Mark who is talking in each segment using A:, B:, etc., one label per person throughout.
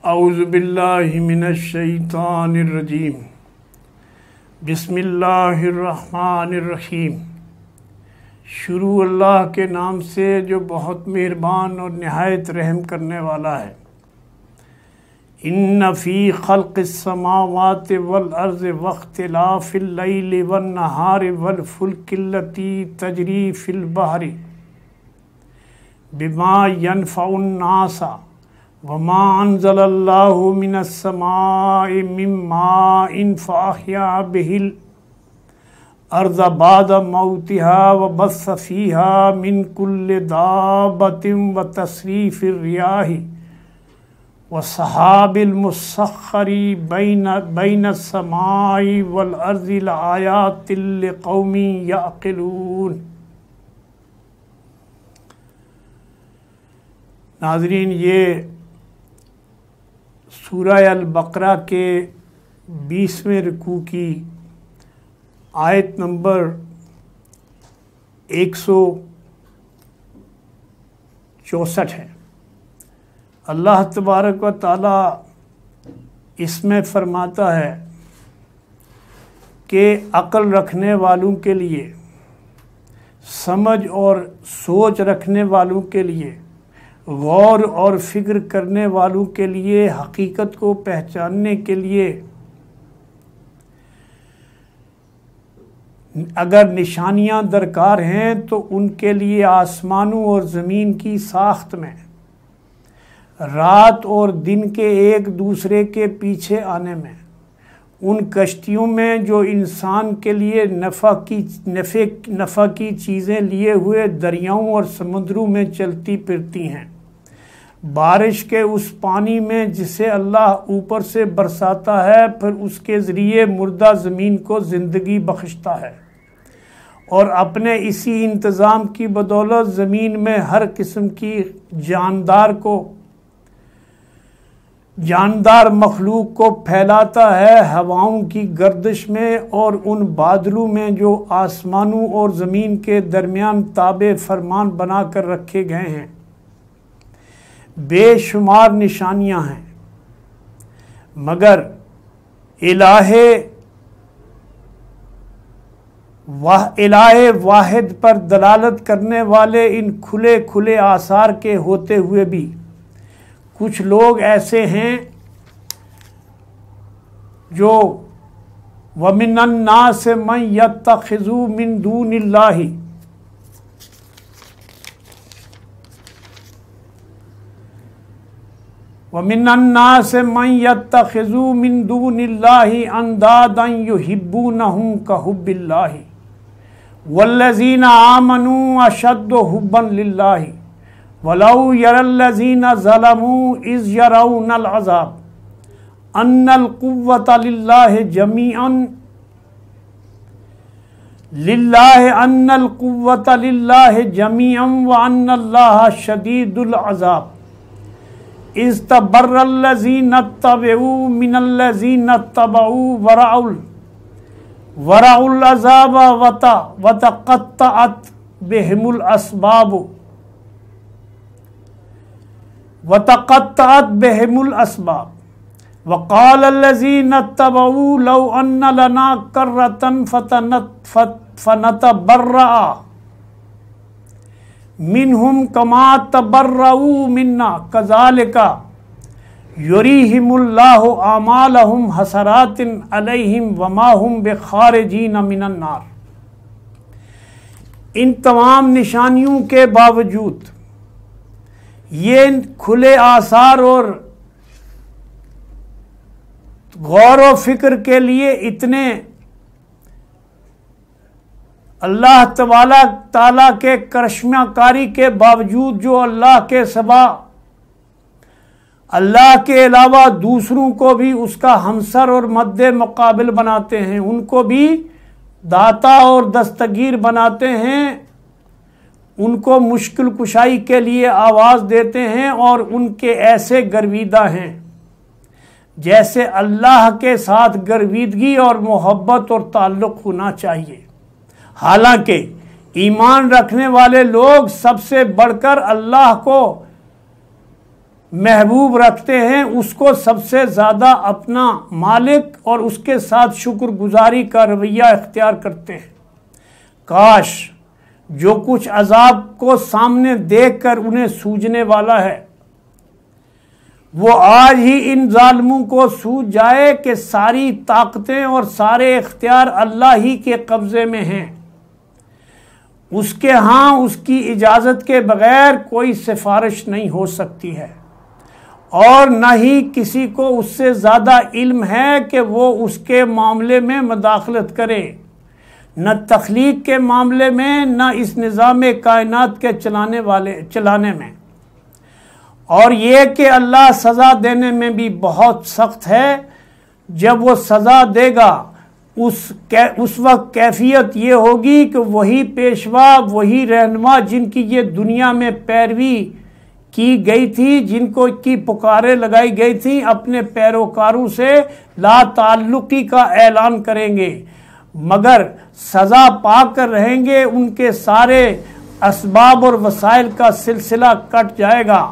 A: औज़ुबिल्लाहि मिनश्शैतानिर्रजीम। बिस्मिल्लाहिर्रहमानिर्रहीम। शुरू अल्लाह के नाम से जो बहुत मेहरबान और निहायत रहम करने वाला है। इन्न फ़ी ख़ल्क़िस समावाति वल अर्ज़ि वख्तिलाफ़िल लैलि वन नहारि वल फ़ुल्किल्लती तजरी फ़िल बहरि बिमा यनफ़उन नासा वमा अंज़लल्लाहु मिनस समाइ मिन माइन फ़अह्या बिहिल अर्ज़ बाद मौतिहा व बस्स फ़ीहा मिन कुल्लि दाब्बतिन व तस्रीफ़िर रियाहि व सहाबिल मुसख्खरी बैनस समाइ वल अर्ज़ि लआयातिल लिक़ौमिन यअक़िलून। नाज़रीन, ये सूरह अल-बक़रा के 20वें रुकू की आयत नंबर 164 है। अल्लाह तबारक व तआला इसमें फरमाता है कि अक्ल रखने वालों के लिए, समझ और सोच रखने वालों के लिए, गौर और फिक्र करने वालों के लिए, हकीकत को पहचानने के लिए अगर निशानियां दरकार हैं तो उनके लिए आसमानों और ज़मीन की साख्त में रात और दिन के एक दूसरे के पीछे आने में, उन कश्तियों में जो इंसान के लिए नफ़ा की चीज़ें लिए हुए दरियाओं और समुद्रों में चलती फिरती हैं, बारिश के उस पानी में जिसे अल्लाह ऊपर से बरसाता है, फिर उसके ज़रिए मुर्दा ज़मीन को ज़िंदगी बख्शता है और अपने इसी इंतज़ाम की बदौलत ज़मीन में हर किस्म की जानदार मखलूक को फैलाता है, हवाओं की गर्दिश में और उन बादलों में जो आसमानों और ज़मीन के दरमियान ताबे फरमान बना कर रखे गए हैं। बेशुमार निशानियां हैं, मगर इलाहे वाहिद पर दलालत करने वाले इन खुले खुले आसार के होते हुए भी कुछ लोग ऐसे हैं जो वमिनन नास मन यत्तखिज़ु मिन दूनिल्लाहि वमिनन नास मन यत्तखिज़ु मिन दूनिल्लाहि अंदादन युहिब्बूनहुम कहुब्बिल्लाहि वल्लज़ीना आमनू अशद्दु हुब्बन लिल्लाहि वलौ यरल्लज़ीना ज़लमू इज़ यरौनल अज़ाब अन्नल कुव्वता लिल्लाहि जमीअन व अन्नल्लाहा शदीदुल अज़ाब इज़ तबर्रल्लज़ीना तबऊ मिनल्लज़ीना तबऊ वरअुल अज़ाब वतक़त्तअत बिहिमुल अस्बाब वक़ालल्लज़ीना तबऊ लौ अन्न लना कर्रतन फनतबर्रअ मिनहुम कमा तबर्रऊ मिन्ना कज़ालिका युरीहिमुल्लाहु आमालहुम हसरातिन अलैहिम वमा हुम बिखारिजीन मिनन नार। इन तमाम निशानियों के बावजूद ये खुले आसार और गौर व फिक्र के लिए इतने अल्लाह ताला के करिश्माकारी के बावजूद जो अल्लाह के सिवा अल्लाह के अलावा दूसरों को भी उसका हमसर और मद्दे मुकाबिल बनाते हैं, उनको भी दाता और दस्तगीर बनाते हैं, उनको मुश्किल कुशाई के लिए आवाज़ देते हैं और उनके ऐसे गर्विदा हैं जैसे अल्लाह के साथ गर्विदगी और मोहब्बत और ताल्लुक़ होना चाहिए। हालांकि ईमान रखने वाले लोग सबसे बढ़कर अल्लाह को महबूब रखते हैं उसको सबसे ज़्यादा अपना मालिक और उसके साथ शुक्रगुजारी का रवैया इख्तियार करते हैं। काश जो कुछ अजाब को सामने देखकर उन्हें सूझने वाला है वो आज ही इन जालिमों को सूझ जाए कि सारी ताकतें और सारे इख्तियार अल्लाह ही के कब्ज़े में हैं। उसके यहाँ उसकी इजाज़त के बग़ैर कोई सिफारिश नहीं हो सकती है और न ही किसी को उससे ज़्यादा इल्म है कि वो उसके मामले में मदाखलत करे, न तख्लीक के मामले में, न इस निज़ाम कायनात के चलाने में। और ये कि अल्लाह सज़ा देने में भी बहुत सख्त है। जब वो सज़ा देगा उस वक्त कैफियत ये होगी कि वही पेशवा, वही रहनुमा जिनकी ये दुनिया में पैरवी की गई थी, जिनको की पुकारें लगाई गई थी, अपने पैरोकारों से ला ताल्लुकी का ऐलान करेंगे, मगर सज़ा पाकर रहेंगे। उनके सारे असबाब और वसाइल का सिलसिला कट जाएगा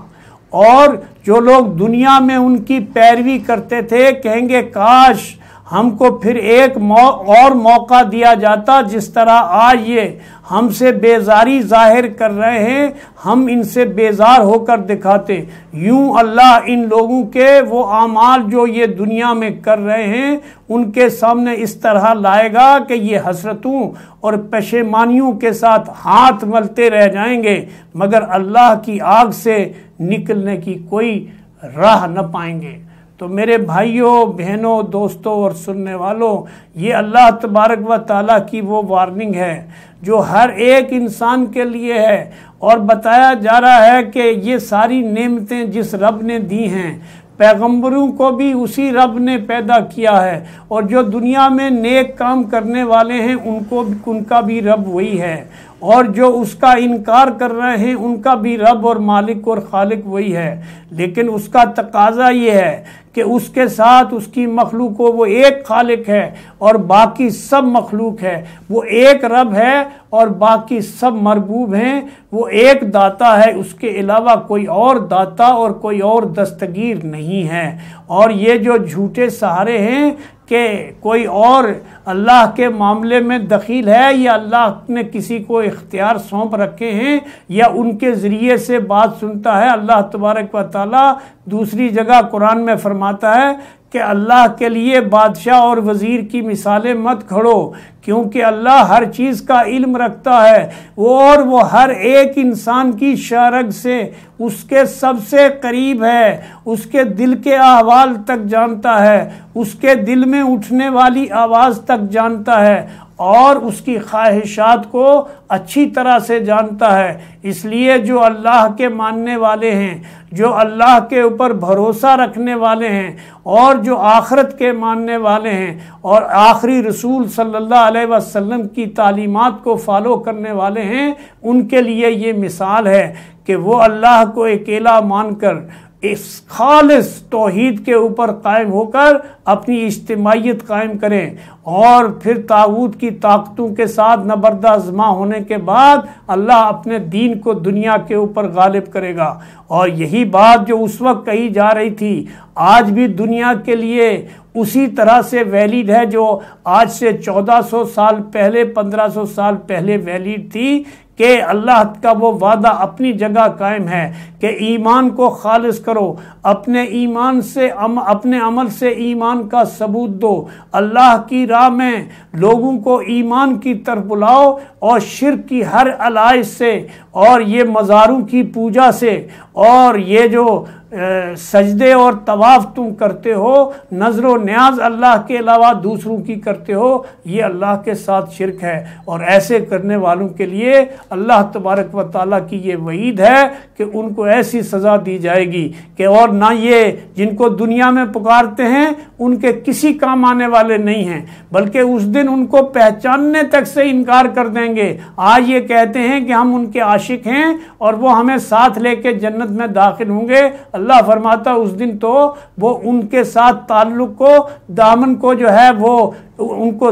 A: और जो लोग दुनिया में उनकी पैरवी करते थे कहेंगे काश हमको फिर एक और मौका दिया जाता। जिस तरह आज ये हमसे बेजारी जाहिर कर रहे हैं हम इनसे बेजार होकर दिखाते, यूं अल्लाह इन लोगों के वो आमाल जो ये दुनिया में कर रहे हैं उनके सामने इस तरह लाएगा कि ये हसरतों और पशेमानियों के साथ हाथ मलते रह जाएंगे, मगर अल्लाह की आग से निकलने की कोई राह न पाएंगे। तो मेरे भाइयों, बहनों, दोस्तों और सुनने वालों, ये अल्लाह तबारक व ताला की वो वार्निंग है जो हर एक इंसान के लिए है। और बताया जा रहा है कि ये सारी नेमतें जिस रब ने दी हैं, पैगंबरों को भी उसी रब ने पैदा किया है, और जो दुनिया में नेक काम करने वाले हैं उनका भी रब वही है, और जो उसका इनकार कर रहे हैं उनका भी रब और मालिक और खालिक वही है। लेकिन उसका तकाजा ये है कि उसके साथ उसकी मखलूक को वो एक खालिक है और बाकी सब मखलूक है, वो एक रब है और बाकी सब मरबूब हैं, वो एक दाता है, उसके अलावा कोई और दाता और कोई और दस्तगीर नहीं है। और ये जो झूठे सहारे हैं कि कोई और अल्लाह के मामले में दखील है या अल्लाह ने किसी को इख्तियार सौंप रखे हैं या उनके ज़रिए से बात सुनता है, अल्लाह तबारक व ताला दूसरी जगह कुरान में फरमाता है कि अल्लाह के लिए बादशाह और वज़ीर की मिसालें मत खड़ो, क्योंकि अल्लाह हर चीज़ का इल्म रखता है और वो हर एक इंसान की शरग से उसके सबसे करीब है, उसके दिल के अहवाल तक जानता है, उसके दिल में उठने वाली आवाज़ तक जानता है और उसकी ख्वाहिशात को अच्छी तरह से जानता है। इसलिए जो अल्लाह के मानने वाले हैं, जो अल्लाह के ऊपर भरोसा रखने वाले हैं और जो आखिरत के मानने वाले हैं और आखिरी रसूल सल्लल्लाहु अलैहि वसल्लम की तालीमात को फॉलो करने वाले हैं, उनके लिए ये मिसाल है कि वो अल्लाह को अकेला मानकर इस खालिस तौहीद के ऊपर कायम होकर अपनी इज्तिमाइयत कायम करें और फिर तागूत की ताकतों के साथ नबर्दा आज़मा होने के बाद अल्लाह अपने दीन को दुनिया के ऊपर गालिब करेगा। और यही बात जो उस वक्त कही जा रही थी आज भी दुनिया के लिए उसी तरह से वैलिड है जो आज से 1400 साल पहले, 1500 साल पहले वैलिड थी कि अल्लाह का वो वादा अपनी जगह कायम है कि ईमान को खालिस करो, अपने ईमान से अपने अमल से ईमान का सबूत दो, अल्लाह की राह में लोगों को ईमान की तरफ बुलाओ और शिर्क की हर अलाइश से और ये मज़ारों की पूजा से और ये जो सजदे और तवाफ़ तुम करते हो, नज़र न्याज अल्लाह के अलावा दूसरों की करते हो, ये अल्लाह के साथ शिरक है। और ऐसे करने वालों के लिए अल्लाह तबारक व ताला की ये वईद है कि उनको ऐसी सज़ा दी जाएगी कि और ना ये जिनको दुनिया में पुकारते हैं उनके किसी काम आने वाले नहीं हैं, बल्कि उस दिन उनको पहचानने तक से इनकार कर देंगे। आज ये कहते हैं कि हम उनके आशिक हैं और वो हमें साथ लेके जन्नत में दाखिल होंगे। अल्लाह फरमाता उस दिन तो वो उनके साथ ताल्लुक़ को, दामन को जो है वो उनको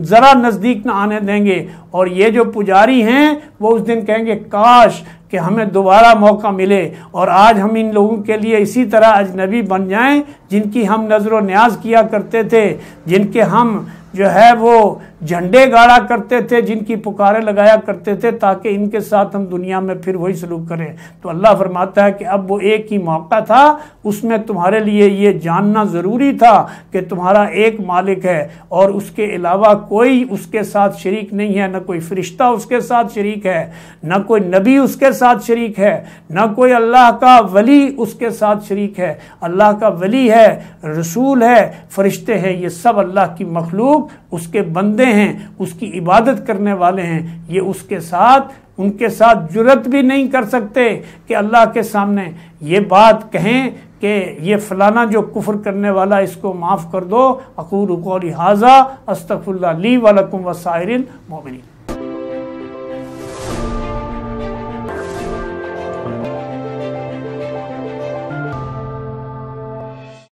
A: ज़रा नज़दीक ना आने देंगे। और ये जो पुजारी हैं वो उस दिन कहेंगे काश कि हमें दोबारा मौका मिले और आज हम इन लोगों के लिए इसी तरह अजनबी बन जाएं जिनकी हम नज़र न्याज किया करते थे, जिनके हम जो है वो झंडे गाड़ा करते थे, जिनकी पुकारें लगाया करते थे, ताकि इनके साथ हम दुनिया में फिर वही सलूक करें। तो अल्लाह फरमाता है कि अब वो एक ही मौका था, उसमें तुम्हारे लिए ये जानना ज़रूरी था कि तुम्हारा एक मालिक है और उसके अलावा कोई उसके साथ शरीक नहीं है, न कोई फरिश्ता उसके साथ शरीक है, न कोई नबी उसके साथ शरीक है, न कोई अल्लाह का वली उसके साथ शरीक है। अल्लाह का वली है, रसूल है, फरिश्ते हैं, ये सब अल्लाह की मखलूक उसके बंदे हैं, उसकी इबादत करने वाले हैं। ये उसके साथ, उनके साथ जुर्रत भी नहीं कर सकते कि अल्लाह के सामने ये बात कहें कि ये फलाना जो कुफ्र करने वाला इसको माफ़ कर दो। अक़ूलु क़ौली हाज़ा अस्तग़फ़िरुल्लाह ली व लकुम व साइरिल मोमिनीन।